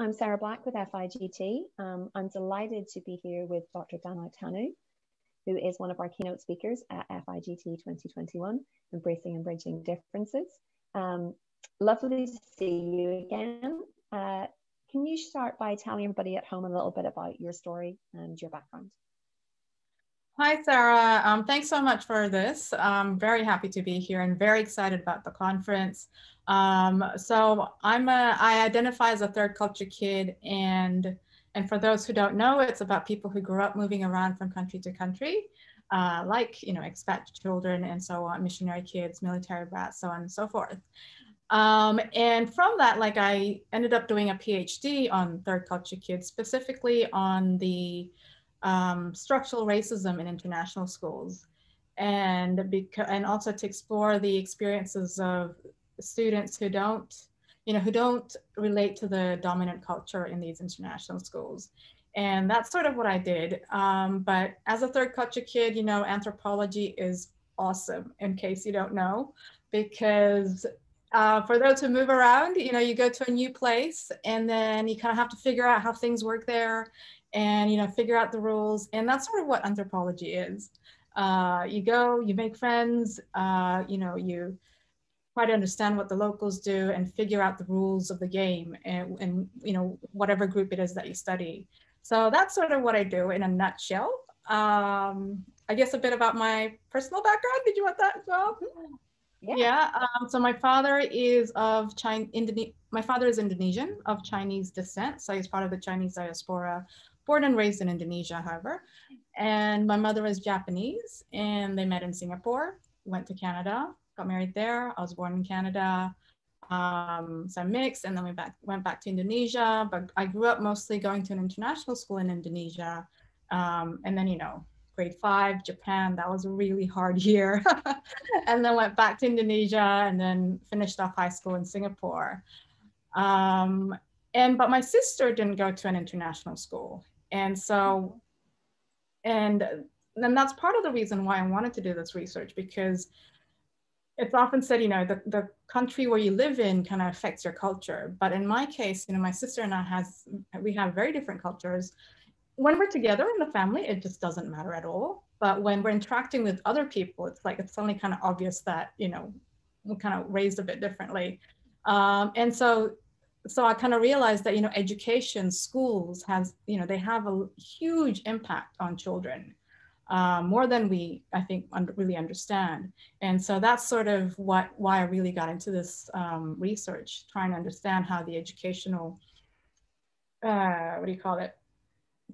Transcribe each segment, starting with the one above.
I'm Sarah Black with FIGT. I'm delighted to be here with Dr. Danau Tanu, who is one of our keynote speakers at FIGT 2021, Embracing and Bridging Differences. Lovely to see you again. Can you start by telling everybody at home a little bit about your story and your background? Hi, Sarah. Thanks so much for this. I'm very happy to be here and very excited about the conference. So I identify as a third culture kid, and for those who don't know, it's about people who grew up moving around from country to country, like, expat children and so on, missionary kids, military brats, so on and so forth. And from that, I ended up doing a PhD on third culture kids, specifically on the structural racism in international schools, and also to explore the experiences of students who don't relate to the dominant culture in these international schools. And that's sort of what I did. But as a third culture kid, anthropology is awesome, in case you don't know, because for those who move around, you go to a new place and then you kind of have to figure out how things work there and, figure out the rules. And that's sort of what anthropology is. You go, you make friends, you try to understand what the locals do and figure out the rules of the game and whatever group it is that you study. So that's sort of what I do in a nutshell. I guess a bit about my personal background. Did you want that as well? Yeah. So my father is Indonesian of Chinese descent. So he's part of the Chinese diaspora, born and raised in Indonesia, however. And my mother is Japanese, and they met in Singapore, went to Canada, got married there. I was born in Canada. So I'm mixed, and then we went back to Indonesia, but I grew up mostly going to an international school in Indonesia. And then, grade 5, Japan, that was a really hard year. And then went back to Indonesia and then finished off high school in Singapore. But my sister didn't go to an international school. And so, and that's part of the reason why I wanted to do this research, because it's often said, the country where you live in kind of affects your culture. But in my case, my sister and we have very different cultures. When we're together in the family, it just doesn't matter at all. But when we're interacting with other people, it's suddenly kind of obvious that, we're kind of raised a bit differently. And so I kind of realized that, education, schools they have a huge impact on children, more than we, I think, really understand. And so that's sort of why I really got into this research, trying to understand how the educational,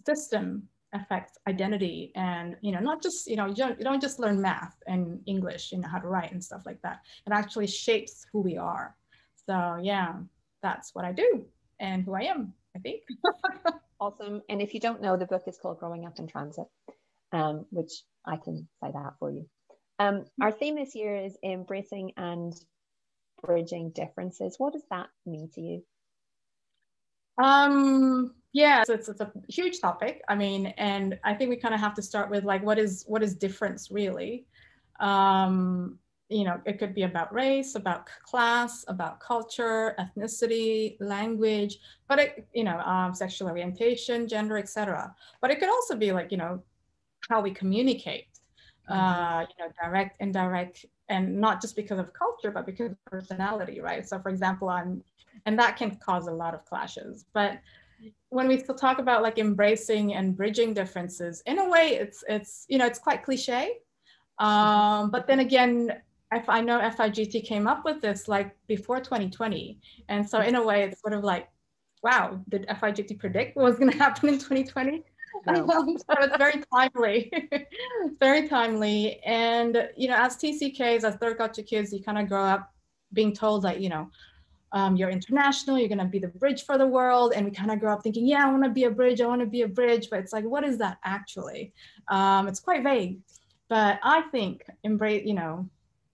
system affects identity. And not just you don't just learn math and English, how to write and stuff like that. It actually shapes who we are. So yeah, that's what I do and who I am, I think. Awesome. And if you don't know, the book is called Growing Up in Transit, which I can say that for you. Our theme this year is embracing and bridging differences. What does that mean to you? Yeah, so it's a huge topic. I mean, and I think we kind of have to start with what is difference really? It could be about race, about class, about culture, ethnicity, language, but sexual orientation, gender, etc. But it could also be how we communicate, direct, indirect, and not just because of culture, but because of personality, right? So for example, and that can cause a lot of clashes. But when we still talk about embracing and bridging differences, in a way, it's quite cliche. But then again, I know FIGT came up with this before 2020. And so in a way, it's sort of wow, did FIGT predict what was going to happen in 2020? No. So it's very timely, very timely. And, as TCKs, as third culture kids, you kind of grow up being told you're international, you're going to be the bridge for the world. And we kind of grow up thinking, yeah, I want to be a bridge. I want to be a bridge. But it's what is that actually? It's quite vague. But I think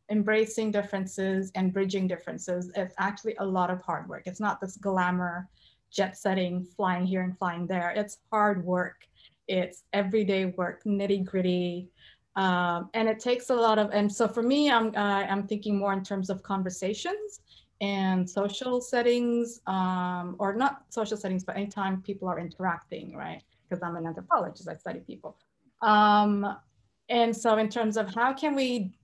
embracing differences and bridging differences is actually a lot of hard work. It's not this glamour, jet setting, flying here and flying there. It's hard work. It's everyday work, nitty gritty. And it takes a lot of, and so for me, I'm thinking more in terms of conversations and social settings, or not social settings, but anytime people are interacting, right? Because I'm an anthropologist, I study people. And so in terms of how can we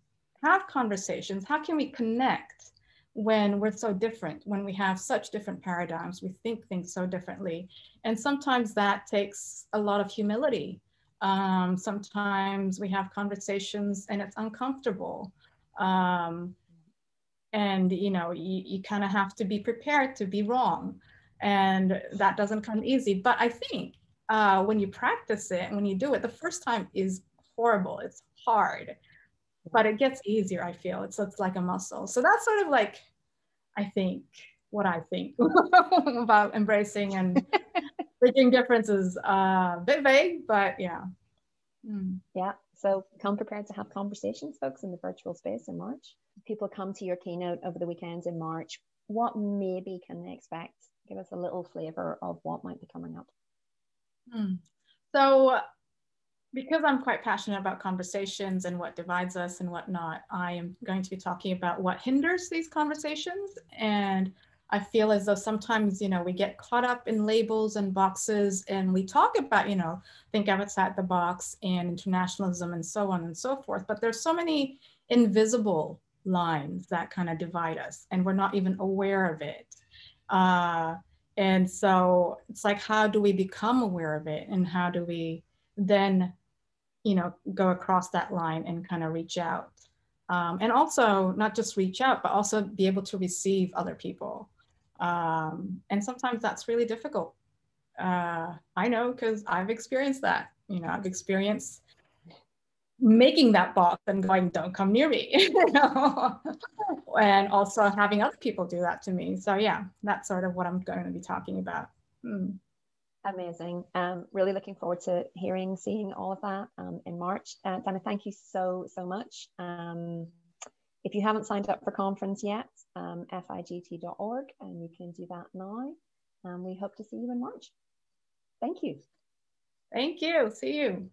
have conversations, how can we connect when we're so different, when we have such different paradigms, we think things so differently. And sometimes that takes a lot of humility. Sometimes we have conversations and it's uncomfortable. And you kind of have to be prepared to be wrong, and that doesn't come easy. But I think when you practice it and when you do it, the first time is horrible, it's hard, but it gets easier. I feel it's like a muscle. So that's sort of like, I think, what I think about embracing and bridging differences. A bit vague, but yeah. Yeah, so come prepared to have conversations, folks, in the virtual space in March. People come to your keynote over the weekends in March. What maybe can they expect? Give us a little flavor of what might be coming up. So because I'm quite passionate about conversations and what divides us and whatnot, I am going to be talking about what hinders these conversations. And I feel as though sometimes, we get caught up in labels and boxes, and we talk about, think outside the box and internationalism and so on and so forth. But there's so many invisible lines that kind of divide us, and we're not even aware of it. And so it's like, how do we become aware of it? And how do we then go across that line and kind of reach out, and also not just reach out, but also be able to receive other people. And sometimes that's really difficult. I know, because I've experienced that. I've experienced making that box and going, don't come near me, and also having other people do that to me. So yeah, that's sort of what I'm going to be talking about. Amazing. Really looking forward to seeing all of that in March. Dana, thank you so much. If you haven't signed up for conference yet, FIGT.org, and you can do that now. We hope to see you in March. Thank you. Thank you. See you.